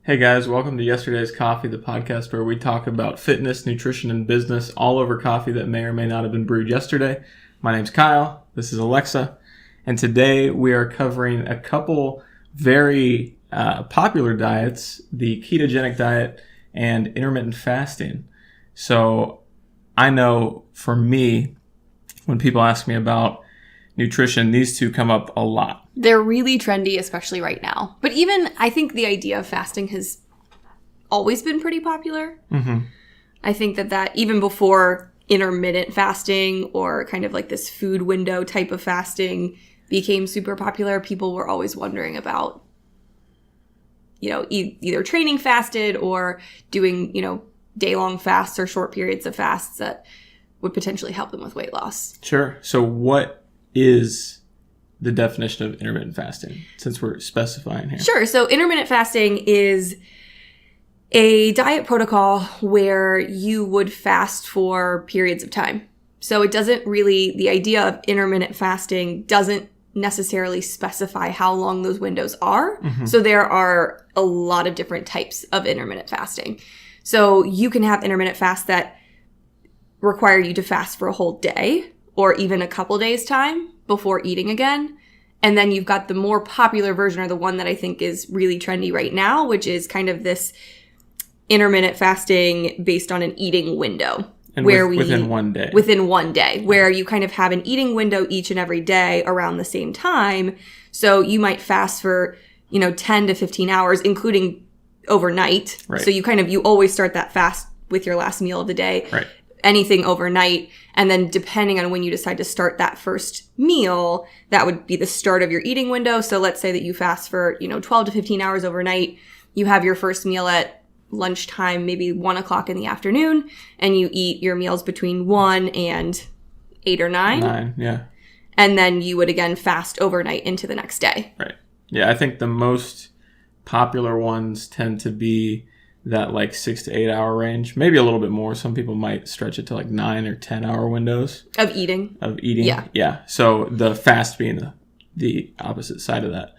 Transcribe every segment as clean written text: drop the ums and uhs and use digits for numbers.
Hey guys, welcome to Yesterday's Coffee, the podcast where we talk about fitness, nutrition, and business all over coffee that may or may not have been brewed yesterday. My name's Kyle, this is Alexa, and today we are covering a couple very popular diets, the Ketogenic Diet and Intermittent Fasting. So I know for me, when people ask me about nutrition, these two come up a lot. They're really trendy, especially right now. But even, I think the idea of fasting has always been pretty popular. Mm-hmm. I think that even before intermittent fasting or kind of like this food window type of fasting became super popular, people were always wondering about, either training fasted or doing, day-long fasts or short periods of fasts that would potentially help them with weight loss. Sure. So what is the definition of intermittent fasting, since we're specifying here? Sure. So intermittent fasting is a diet protocol where you would fast for periods of time. So it doesn't really, the idea of intermittent fasting doesn't necessarily specify how long those windows are. Mm-hmm. So there are a lot of different types of intermittent fasting. So you can have intermittent fasts that require you to fast for a whole day or even a couple days time before eating again. And then you've got the more popular version, or the one that I think is really trendy right now, which is kind of this intermittent fasting based on an eating window. And within one day. Within one day, where you kind of have an eating window each and every day around the same time. So you might fast for, 10 to 15 hours, including overnight. Right. So you always start that fast with your last meal of the day. Right. Anything overnight. And then depending on when you decide to start that first meal, that would be the start of your eating window. So let's say that you fast for, 12 to 15 hours overnight. You have your first meal at lunchtime, maybe 1 o'clock in the afternoon, and you eat your meals between 1 and 8 or 9. 9, yeah. And then you would again fast overnight into the next day. Right. Yeah, I think the most popular ones tend to be that 6 to 8 hour range, maybe a little bit more. Some people might stretch it to 9 or 10 hour windows of eating. Yeah. So the fast being the opposite side of that.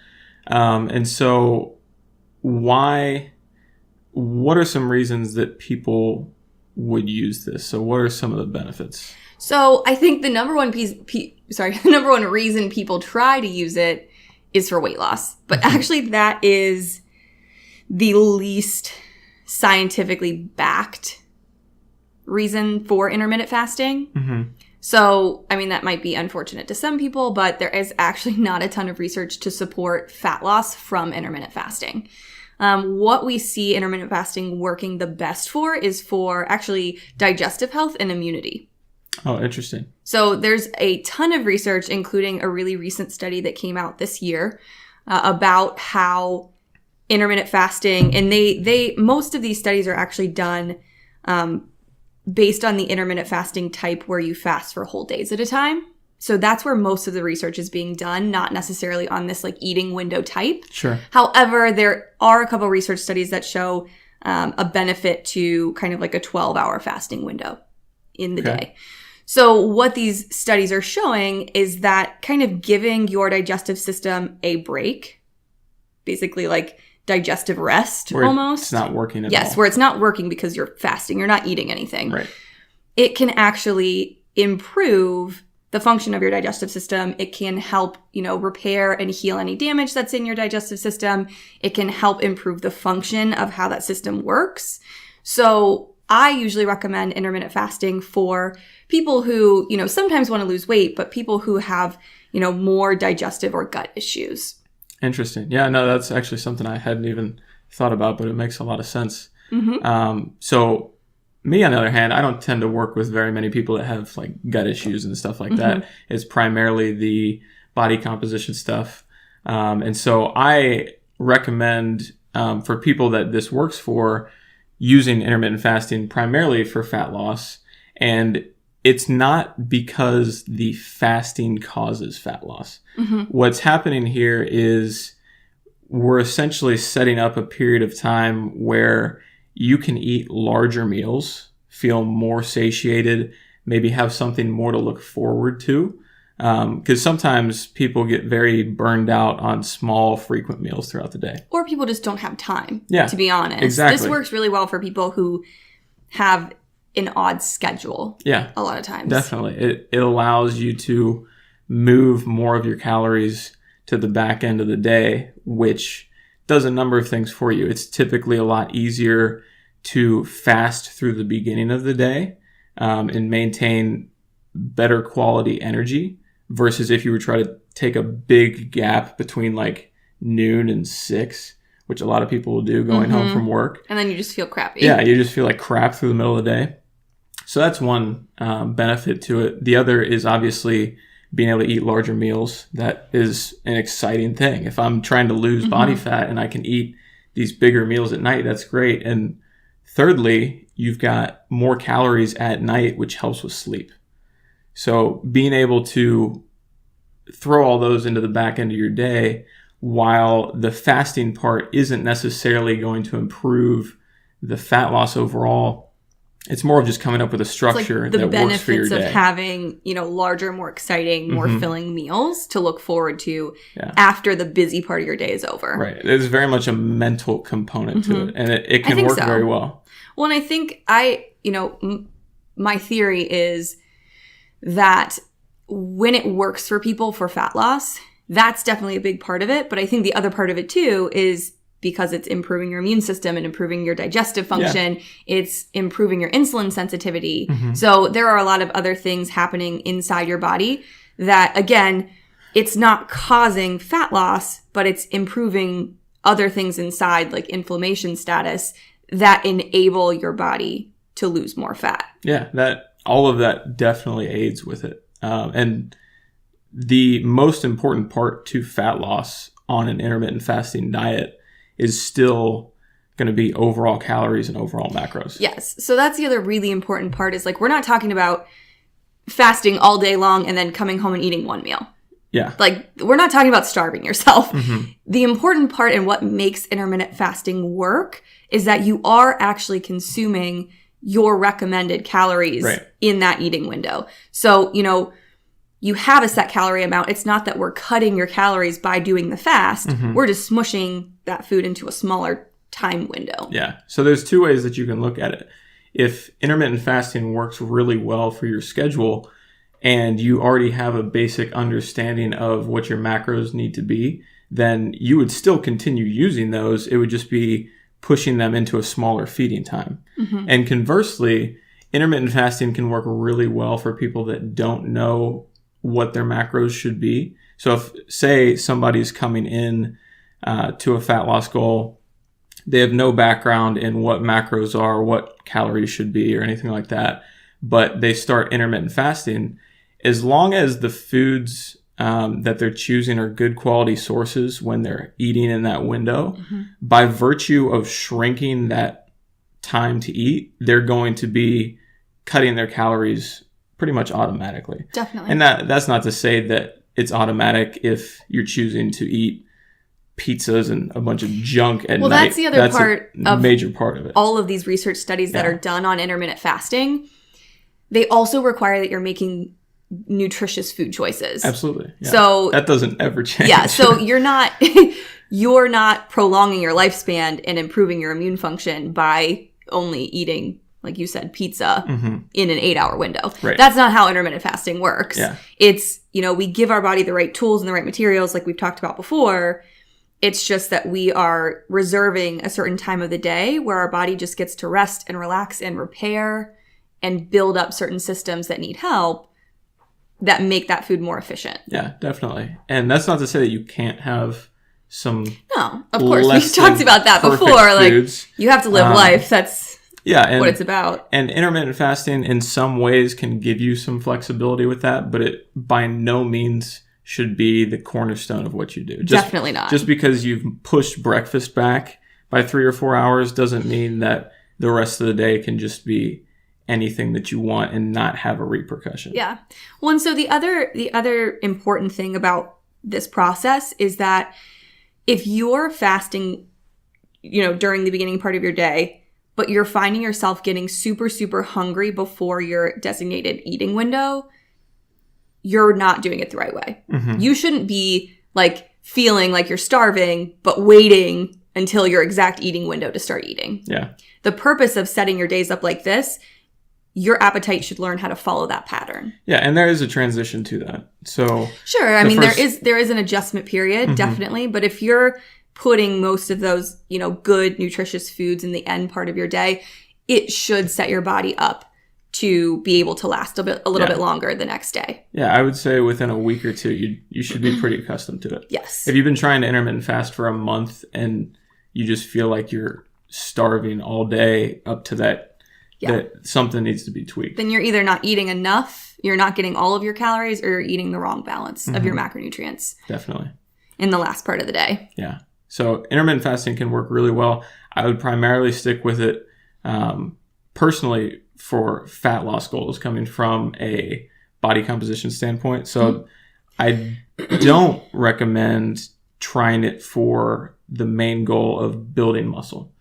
And so what are some reasons that people would use this? So what are some of the benefits? So I think the number one reason people try to use it is for weight loss. But actually that is the least scientifically backed reason for intermittent fasting. Mm-hmm. So, that might be unfortunate to some people, but there is actually not a ton of research to support fat loss from intermittent fasting. What we see intermittent fasting working the best for is for actually digestive health and immunity. Oh, interesting. So there's a ton of research, including a really recent study that came out this year about how intermittent fasting, and most of these studies are actually done based on the intermittent fasting type where you fast for whole days at a time. So that's where most of the research is being done, not necessarily on this eating window type. Sure. However, there are a couple research studies that show a benefit to kind of a 12-hour fasting window in the day. So what these studies are showing is that kind of giving your digestive system a break, basically digestive rest where almost. It's not working at all. Yes, where it's not working because you're fasting, you're not eating anything. Right. It can actually improve the function of your digestive system. It can help, repair and heal any damage that's in your digestive system. It can help improve the function of how that system works. So I usually recommend intermittent fasting for people who, sometimes want to lose weight, but people who have, more digestive or gut issues. Interesting. Yeah, no, that's actually something I hadn't even thought about, but it makes a lot of sense. Mm-hmm. So me, on the other hand, I don't tend to work with very many people that have gut issues and stuff like that. It's primarily the body composition stuff. And so I recommend for people that this works for using intermittent fasting primarily for fat loss. And it's not because the fasting causes fat loss. Mm-hmm. What's happening here is we're essentially setting up a period of time where you can eat larger meals, feel more satiated, maybe have something more to look forward to. Because sometimes people get very burned out on small, frequent meals throughout the day. Or people just don't have time, Yeah, to be honest. exactly. This works really well for people who have an odd schedule. Yeah, a lot of times. Definitely. It allows you to move more of your calories to the back end of the day, which does a number of things for you. It's typically a lot easier to fast through the beginning of the day and maintain better quality energy versus if you were trying to take a big gap between like noon and 6, which a lot of people will do going home from work. And then you just feel crappy. Yeah, you just feel like crap through the middle of the day. So that's one benefit to it. The other is obviously being able to eat larger meals. That is an exciting thing. If I'm trying to lose body fat and I can eat these bigger meals at night, that's great. And thirdly, you've got more calories at night, which helps with sleep. So being able to throw all those into the back end of your day, while the fasting part isn't necessarily going to improve the fat loss overall, it's more of just coming up with a structure that works for your day. The benefits of having, larger, more exciting, more filling meals to look forward to after the busy part of your day is over. Right. There's very much a mental component to it, and it can work very well. Well, and I think my theory is that when it works for people for fat loss, that's definitely a big part of it. But I think the other part of it too is because it's improving your immune system and improving your digestive function, it's improving your insulin sensitivity. So there are a lot of other things happening inside your body that, again, it's not causing fat loss, but it's improving other things inside, like inflammation status, that enable your body to lose more fat. Yeah, all of that definitely aids with it. And the most important part to fat loss on an intermittent fasting diet is still going to be overall calories and overall macros. Yes. So that's the other really important part is we're not talking about fasting all day long and then coming home and eating one meal. Yeah. We're not talking about starving yourself. The important part and what makes intermittent fasting work is that you are actually consuming your recommended calories in that eating window. So, you have a set calorie amount. It's not that we're cutting your calories by doing the fast. We're just smushing that food into a smaller time window. Yeah. So there's two ways that you can look at it. If intermittent fasting works really well for your schedule and you already have a basic understanding of what your macros need to be, then you would still continue using those. It would just be pushing them into a smaller feeding time. And conversely, intermittent fasting can work really well for people that don't know what their macros should be. So if, say, somebody's coming in to a fat loss goal, they have no background in what macros are, what calories should be, or anything like that, but they start intermittent fasting, as long as the foods that they're choosing are good quality sources when they're eating in that window, by virtue of shrinking that time to eat, they're going to be cutting their calories pretty much automatically. Definitely. And that's not to say that it's automatic if you're choosing to eat pizzas and a bunch of junk at night. Well, that's the other part of major part of it. All of these research studies that are done on intermittent fasting, they also require that you're making nutritious food choices. Absolutely. Yeah. So that doesn't ever change. Yeah. So you're not prolonging your lifespan and improving your immune function by only eating, like you said, pizza in an 8-hour window. Right. That's not how intermittent fasting works. Yeah. It's, we give our body the right tools and the right materials like we've talked about before. It's just that we are reserving a certain time of the day where our body just gets to rest and relax and repair and build up certain systems that need help that make that food more efficient. Yeah, definitely. And that's not to say that you can't have some No, of course. We've talked about that before. Foods. You have to live life. That's what it's about. And intermittent fasting in some ways can give you some flexibility with that, but it by no means should be the cornerstone of what you do. Definitely not. Just because you've pushed breakfast back by 3 or 4 hours doesn't mean that the rest of the day can just be anything that you want and not have a repercussion. Yeah. Well, and so the other important thing about this process is that if you're fasting, during the beginning part of your day, but you're finding yourself getting super, super hungry before your designated eating window, you're not doing it the right way. Mm-hmm. You shouldn't be like feeling like you're starving, but waiting until your exact eating window to start eating. Yeah. The purpose of setting your days up like this, your appetite should learn how to follow that pattern. Yeah, and there is a transition to that. So sure, I mean there is an adjustment period, mm-hmm. definitely, but if you're putting most of those, good nutritious foods in the end part of your day, it should set your body up to be able to last a little bit longer the next day. Yeah, I would say within a week or two, you should be pretty accustomed to it. Yes. If you've been trying to intermittent fast for a month and you just feel like you're starving all day up to that something needs to be tweaked. Then you're either not eating enough, you're not getting all of your calories, or you're eating the wrong balance mm-hmm. of your macronutrients. Definitely. In the last part of the day. Yeah. So intermittent fasting can work really well. I would primarily stick with it personally for fat loss goals coming from a body composition standpoint. So I don't recommend trying it for the main goal of building muscle.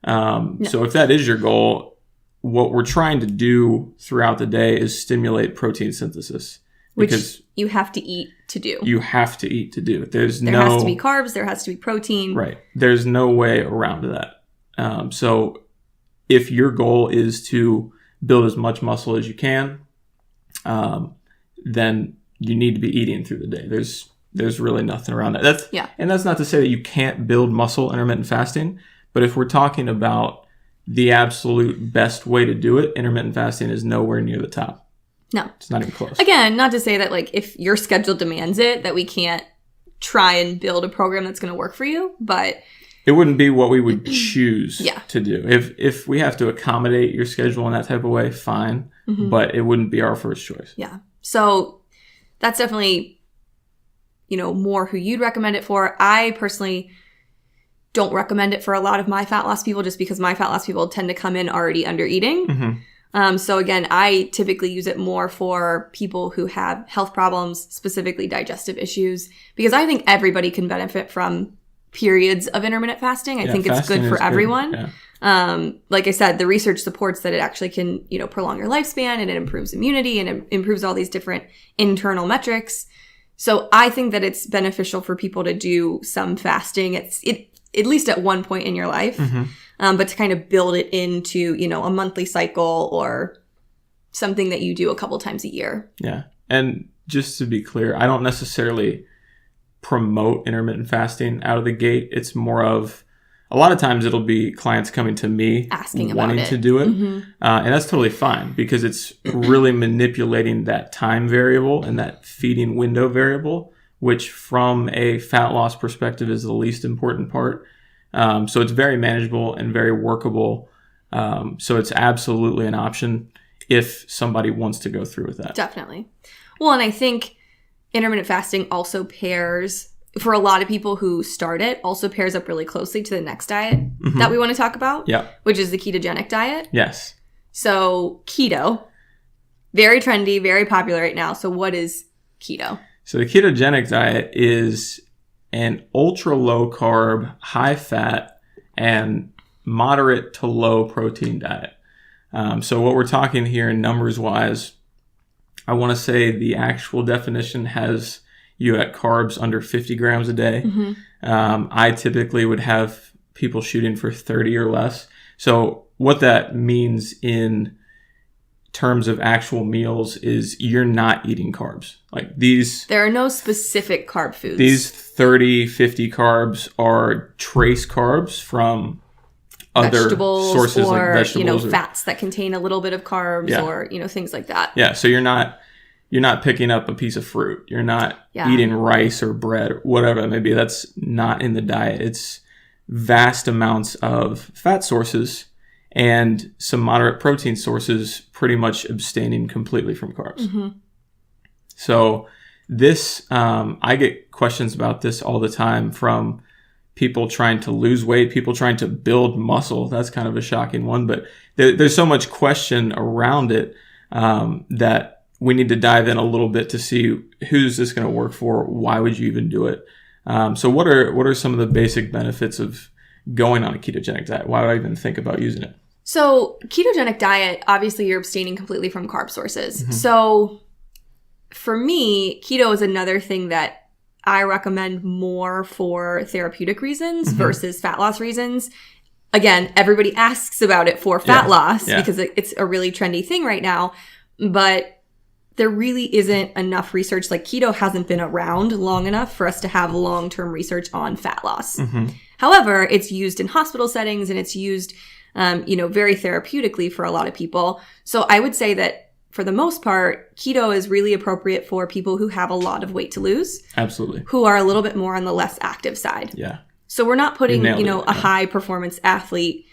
No. So if that is your goal, what we're trying to do throughout the day is stimulate protein synthesis. Which you have to eat to do. You have to eat to do. There has to be carbs. There has to be protein. Right. There's no way around that. So if your goal is to build as much muscle as you can, then you need to be eating through the day. There's really nothing around that. And that's not to say that you can't build muscle intermittent fasting, but if we're talking about the absolute best way to do it, intermittent fasting is nowhere near the top. No. It's not even close. Again, not to say that like if your schedule demands it, that we can't try and build a program that's going to work for you, but it wouldn't be what we would choose to do. If we have to accommodate your schedule in that type of way, fine, mm-hmm. but it wouldn't be our first choice. Yeah. So that's definitely, more who you'd recommend it for. I personally don't recommend it for a lot of my fat loss people just because my fat loss people tend to come in already under eating. Mm-hmm. So again, I typically use it more for people who have health problems, specifically digestive issues, because I think everybody can benefit from periods of intermittent fasting. I think it's good for everyone. Good. Yeah. Like I said, the research supports that it actually can, prolong your lifespan, and it improves immunity, and it improves all these different internal metrics. So I think that it's beneficial for people to do some fasting. At least at one point in your life, mm-hmm. But to kind of build it into, a monthly cycle or something that you do a couple times a year. Yeah. And just to be clear, I don't necessarily promote intermittent fasting out of the gate. It's more of, a lot of times it'll be clients coming to me asking wanting to do it. Mm-hmm. And that's totally fine because it's really manipulating that time variable and that feeding window variable, which from a fat loss perspective is the least important part. So it's very manageable and very workable. So it's absolutely an option if somebody wants to go through with that. Definitely. Well, and I think intermittent fasting also pairs, for a lot of people who start it, also pairs up really closely to the next diet mm-hmm. that we want to talk about, which is the ketogenic diet. Yes. So keto, very trendy, very popular right now. So what is keto? So the ketogenic diet is an ultra low carb, high fat, and moderate to low protein diet. So what we're talking here numbers wise, I want to say the actual definition has you at carbs under 50 grams a day. Mm-hmm. I typically would have people shooting for 30 or less. So what that means in terms of actual meals is you're not eating carbs. Like these... There are no specific carb foods. These 30, 50 carbs are trace carbs from other sources like vegetables. Or, fats that contain a little bit of carbs or, things like that. Yeah. So you're not picking up a piece of fruit. You're not eating rice or bread or whatever it may be. That's not in the diet. It's vast amounts of fat sources and some moderate protein sources, pretty much abstaining completely from carbs. Mm-hmm. So this, I get questions about this all the time from people trying to lose weight, people trying to build muscle. That's kind of a shocking one, but there's so much question around it that we need to dive in a little bit to see who's this going to work for? Why would you even do it? So what are some of the basic benefits of going on a ketogenic diet? Why would I even think about using it? So ketogenic diet, obviously you're abstaining completely from carb sources. Mm-hmm. So for me, keto is another thing that I recommend more for therapeutic reasons versus fat loss reasons. Again, everybody asks about it for fat loss because it's a really trendy thing right now. But there really isn't enough research. Like, keto hasn't been around long enough for us to have long-term research on fat loss. However, it's used in hospital settings and it's used, very therapeutically for a lot of people. So I would say that for the most part, keto is really appropriate for people who have a lot of weight to lose. Absolutely. Who are a little bit more on the less active side. Yeah. So we're not putting, a high performance athlete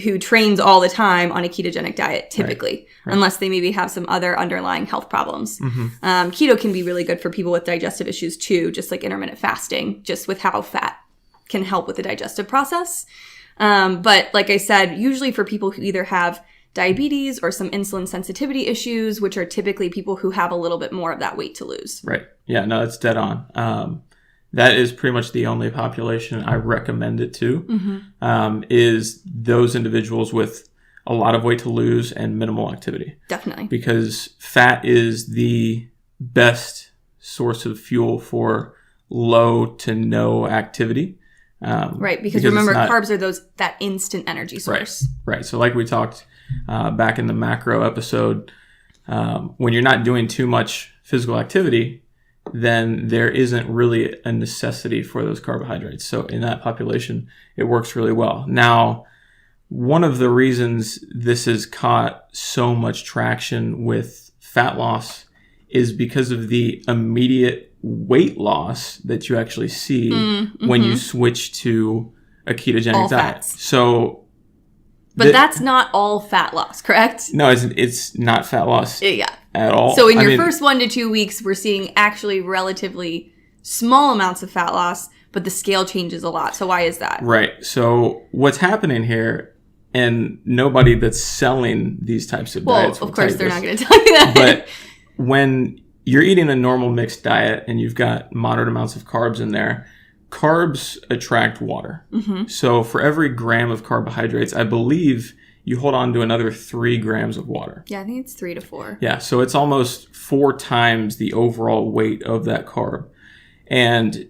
who trains all the time on a ketogenic diet, typically, unless they maybe have some other underlying health problems. Keto can be really good for people with digestive issues too, just like intermittent fasting, just with how fat can help with the digestive process. But like I said, usually for people who either have diabetes or some insulin sensitivity issues, which are typically people who have a little bit more of that weight to lose. Right. Yeah, no, it's dead on. That is pretty much the only population I recommend it to, is those individuals with a lot of weight to lose and minimal activity. Definitely. Because fat is the best source of fuel for low to no activity. Right, because remember, carbs are that instant energy source. Right. So like we talked back in the macro episode, when you're not doing too much physical activity, then there isn't really a necessity for those carbohydrates. So in that population, it works really well. Now, one of the reasons this has caught so much traction with fat loss is because of the immediate weight loss that you actually see when you switch to a ketogenic all diet. Fats. So, but that's not all fat loss, correct? No, it's not fat loss. Yeah. At all. So in your first 1 to 2 weeks, we're seeing actually relatively small amounts of fat loss, but the scale changes a lot. So why is that? Right. So what's happening here, and nobody that's selling these types of diets will of course, they're this, not going to tell you that. But when you're eating a normal mixed diet and you've got moderate amounts of carbs in there, carbs attract water. So for every gram of carbohydrates, I believe you hold on to another 3 grams of water. Yeah, I think it's 3 to 4. Yeah, so it's almost 4 times the overall weight of that carb. And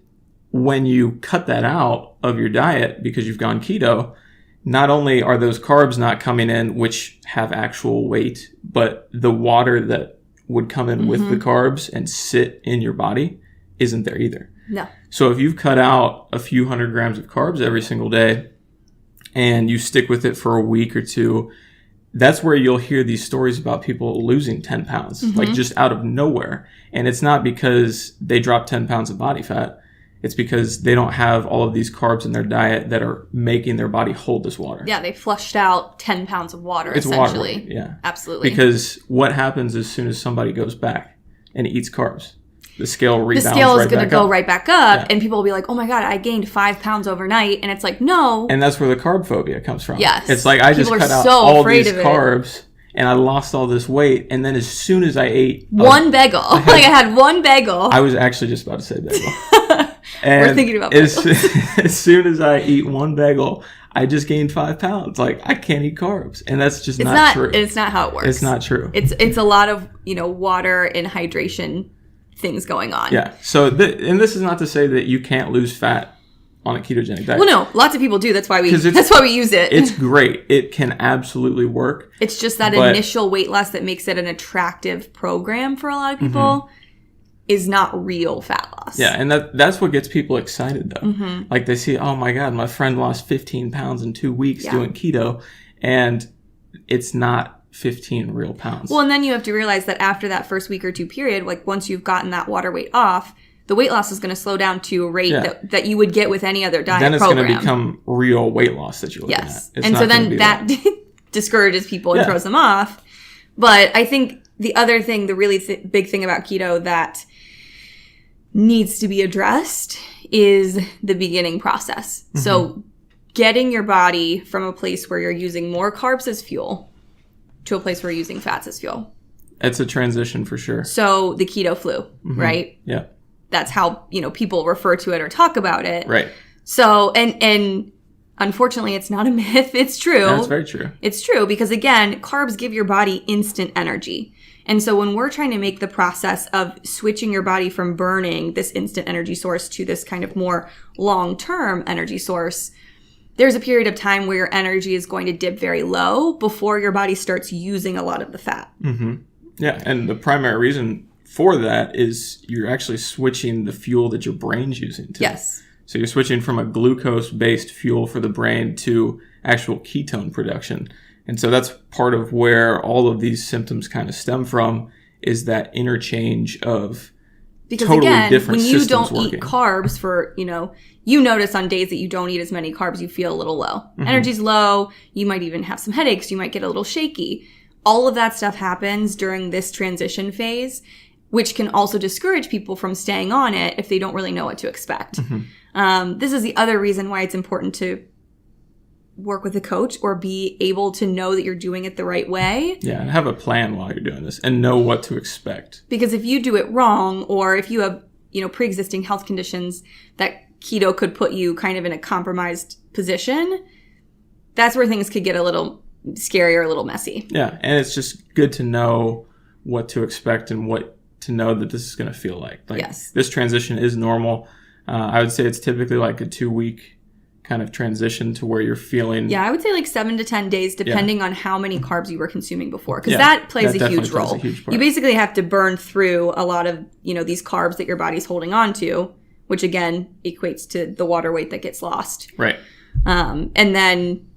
when you cut that out of your diet because you've gone keto, not only are those carbs not coming in, which have actual weight, but the water that would come in with the carbs and sit in your body isn't there either. No. So if you've cut out a few hundred grams of carbs every single day, and you stick with it for a week or two, that's where you'll hear these stories about people losing 10 pounds, like just out of nowhere. And it's not because they dropped 10 pounds of body fat. It's because they don't have all of these carbs in their diet that are making their body hold this water. Yeah, they flushed out 10 pounds of water, it's essentially. Water, yeah. Absolutely. Because what happens as soon as somebody goes back and eats carbs? The scale rebounds The scale is going to go up. right back up, and people will be like, oh my God, I gained 5 pounds overnight. And it's like, no. And that's where the carb phobia comes from. Yes. It's like, I just cut out all these carbs, and I lost all this weight. And then as soon as I ate... one bagel. I had one bagel. I was actually just about to say bagel. And we're thinking about bagels. As soon as I eat one bagel, I just gained 5 pounds. Like, I can't eat carbs. And that's just not true. It's not how it works. It's not true. It's a lot of, water and hydration things going on. Yeah. So, and this is not to say that you can't lose fat on a ketogenic diet. Well, no, lots of people do. That's why we use it. It's great. It can absolutely work. It's just that initial weight loss that makes it an attractive program for a lot of people is not real fat loss. Yeah, and that's what gets people excited, though. Like, they see, oh my God, my friend lost 15 pounds in 2 weeks doing keto, and it's not 15 real pounds. Well, and then you have to realize that after that first week or two period, like once you've gotten that water weight off, the weight loss is going to slow down to a rate that you would get with any other diet program. Then it's going to become real weight loss that you're looking at. It's and so then that discourages people and throws them off. But I think the other thing, the really big thing about keto that needs to be addressed is the beginning process. So getting your body from a place where you're using more carbs as fuel to a place where you're using fats as fuel. It's a transition for sure. So the keto flu, right? Yeah. That's how, people refer to it or talk about it. Right. So, and unfortunately, it's not a myth. It's true. That's very true. It's true because, again, carbs give your body instant energy. And so when we're trying to make the process of switching your body from burning this instant energy source to this kind of more long-term energy source, there's a period of time where your energy is going to dip very low before your body starts using a lot of the fat. Mm-hmm. Yeah, and the primary reason for that is you're actually switching the fuel that your brain's using to. Yes. So you're switching from a glucose-based fuel for the brain to actual ketone production. And so that's part of where all of these symptoms kind of stem from, is that interchange of because totally again, different when you systems don't working. eat carbs for, you notice on days that you don't eat as many carbs, you feel a little low. Mm-hmm. Energy's low. You might even have some headaches. You might get a little shaky. All of that stuff happens during this transition phase, which can also discourage people from staying on it if they don't really know what to expect. Mm-hmm. This is the other reason why it's important to work with a coach or be able to know that you're doing it the right way. Yeah, and have a plan while you're doing this and know what to expect. Because if you do it wrong, or if you have, pre-existing health conditions that keto could put you kind of in a compromised position, that's where things could get a little scary or a little messy. Yeah, and it's just good to know what to expect and what to know that this is going to feel like. Yes. This transition is normal. I would say it's typically like a 2-week kind of transition to where you're feeling. Yeah, I would say like 7 to 10 days, depending on how many carbs you were consuming before, because Yeah, that plays a huge role. You basically have to burn through a lot of, these carbs that your body's holding on to, which again equates to the water weight that gets lost. Right. And then,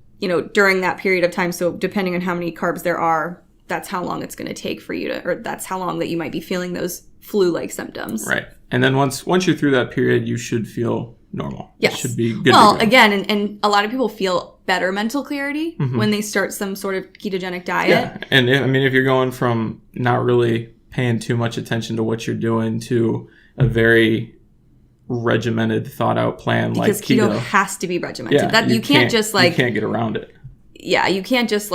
during that period of time, so depending on how many carbs there are, that's how long it's going to take for you to, or that's how long that you might be feeling those flu-like symptoms. Right. And then once you're through that period, you should feel normal. Yes. It should be good. Well, again, and a lot of people feel better mental clarity Mm-hmm. when they start some sort of ketogenic diet. Yeah. And if you're going from not really paying too much attention to what you're doing to a very regimented, thought out plan because like keto has to be regimented. Yeah, you can't just you can't get around it. Yeah, you can't just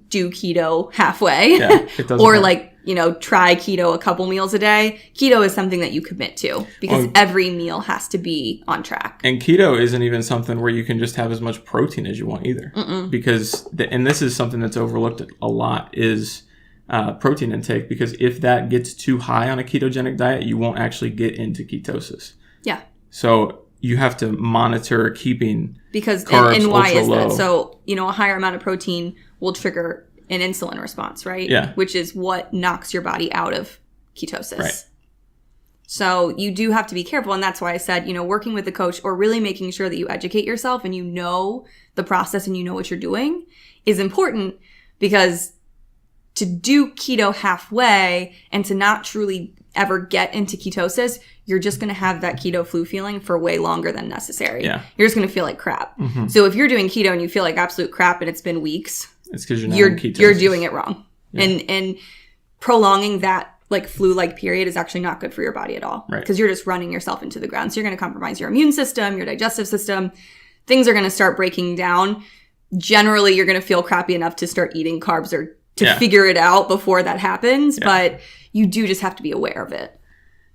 do keto halfway. Yeah, it doesn't or work. try keto a couple meals a day. Keto is something that you commit to because every meal has to be on track. And keto isn't even something where you can just have as much protein as you want either. Mm-mm. Because, and this is something that's overlooked a lot, is protein intake. Because if that gets too high on a ketogenic diet, you won't actually get into ketosis. Yeah. So you have to monitor keeping because carbs and why is ultra that? low. So, a higher amount of protein will trigger an insulin response, right? Yeah. Which is what knocks your body out of ketosis. Right. So you do have to be careful. And that's why I said, working with a coach or really making sure that you educate yourself and you know the process and you know what you're doing is important, because to do keto halfway and to not truly ever get into ketosis, you're just going to have that keto flu feeling for way longer than necessary. Yeah. You're just going to feel like crap. Mm-hmm. So if you're doing keto and you feel like absolute crap and it's been weeks, it's because you're not in ketosis. You're doing it wrong. Yeah. And prolonging that flu-like period is actually not good for your body at all. Right. Because you're just running yourself into the ground. So you're going to compromise your immune system, your digestive system. Things are going to start breaking down. Generally, you're going to feel crappy enough to start eating carbs or to figure it out before that happens. Yeah. But you do just have to be aware of it.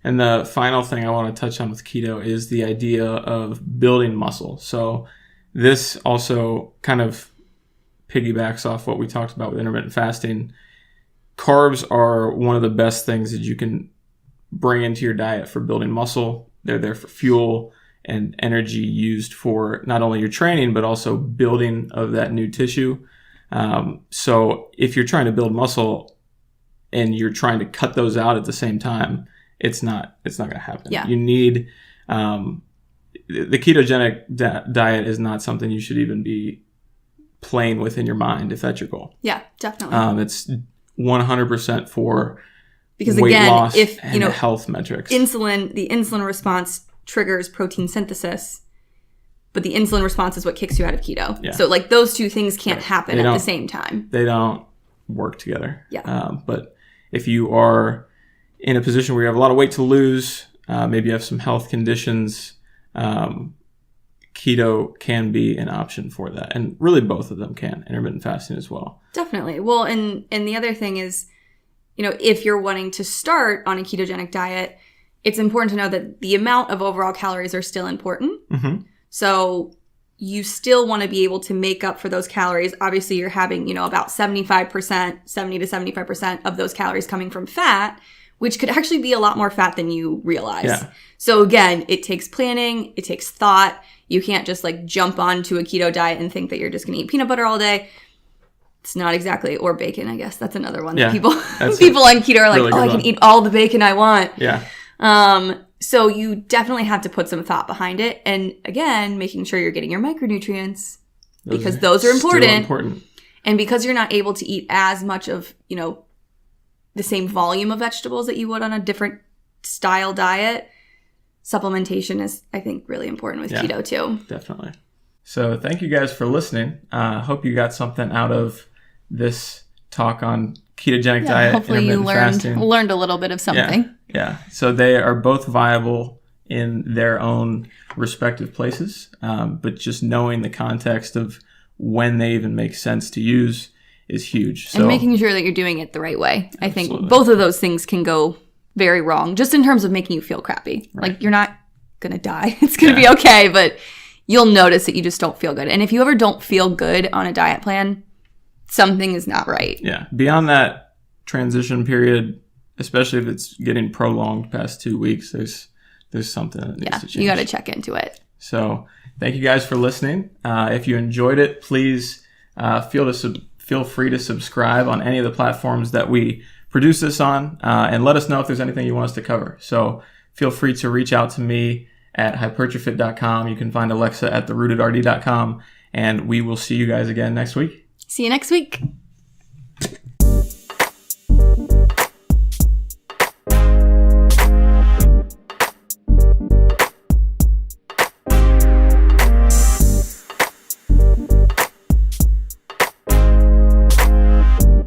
And the final thing I want to touch on with keto is the idea of building muscle. So this also kind of piggybacks off what we talked about with intermittent fasting. Carbs are one of the best things that you can bring into your diet for building muscle. They're there for fuel and energy used for not only your training, but also building of that new tissue. So if you're trying to build muscle and you're trying to cut those out at the same time, it's not going to happen. Yeah. You need, the ketogenic diet is not something you should even be playing with in your mind if that's your goal. Yeah, definitely. It's 100% for because weight again, loss if and health metrics. the insulin response triggers protein synthesis, but the insulin response is what kicks you out of keto. Yeah. So those two things can't happen at the same time. They don't work together. Yeah. But if you are in a position where you have a lot of weight to lose, maybe you have some health conditions, keto can be an option for that. And really both of them can, intermittent fasting as well. Definitely. Well, and the other thing is, if you're wanting to start on a ketogenic diet, it's important to know that the amount of overall calories are still important. Mm-hmm. So you still want to be able to make up for those calories. Obviously, you're having, about 70 to 75% of those calories coming from fat, which could actually be a lot more fat than you realize. Yeah. So again, it takes planning, it takes thought. You can't just jump onto a keto diet and think that you're just going to eat peanut butter all day. It's not exactly, or bacon, I guess. That's another one that people on keto are like, really I can eat all the bacon I want. Yeah. So you definitely have to put some thought behind it. And again, making sure you're getting your micronutrients because those are important. And because you're not able to eat as much of, the same volume of vegetables that you would on a different style diet, supplementation is, I think, really important with keto too. Definitely. So thank you guys for listening. Hope you got something out of this talk on ketogenic diet. Hopefully you learned a little bit of something. Yeah. So they are both viable in their own respective places, but just knowing the context of when they even make sense to use is huge. And making sure that you're doing it the right way. I think both of those things can go very wrong, just in terms of making you feel crappy. Right. You're not going to die. It's going to be okay, but you'll notice that you just don't feel good. And if you ever don't feel good on a diet plan, something is not right. Yeah. Beyond that transition period, especially if it's getting prolonged past 2 weeks, there's something that needs to change. You got to check into it. So thank you guys for listening. If you enjoyed it, please feel free to subscribe on any of the platforms that we produce this on, and let us know if there's anything you want us to cover. So feel free to reach out to me at hypertrofit.com. You can find Alexa at therootedrd.com, and we will see you guys again next week. See you next week.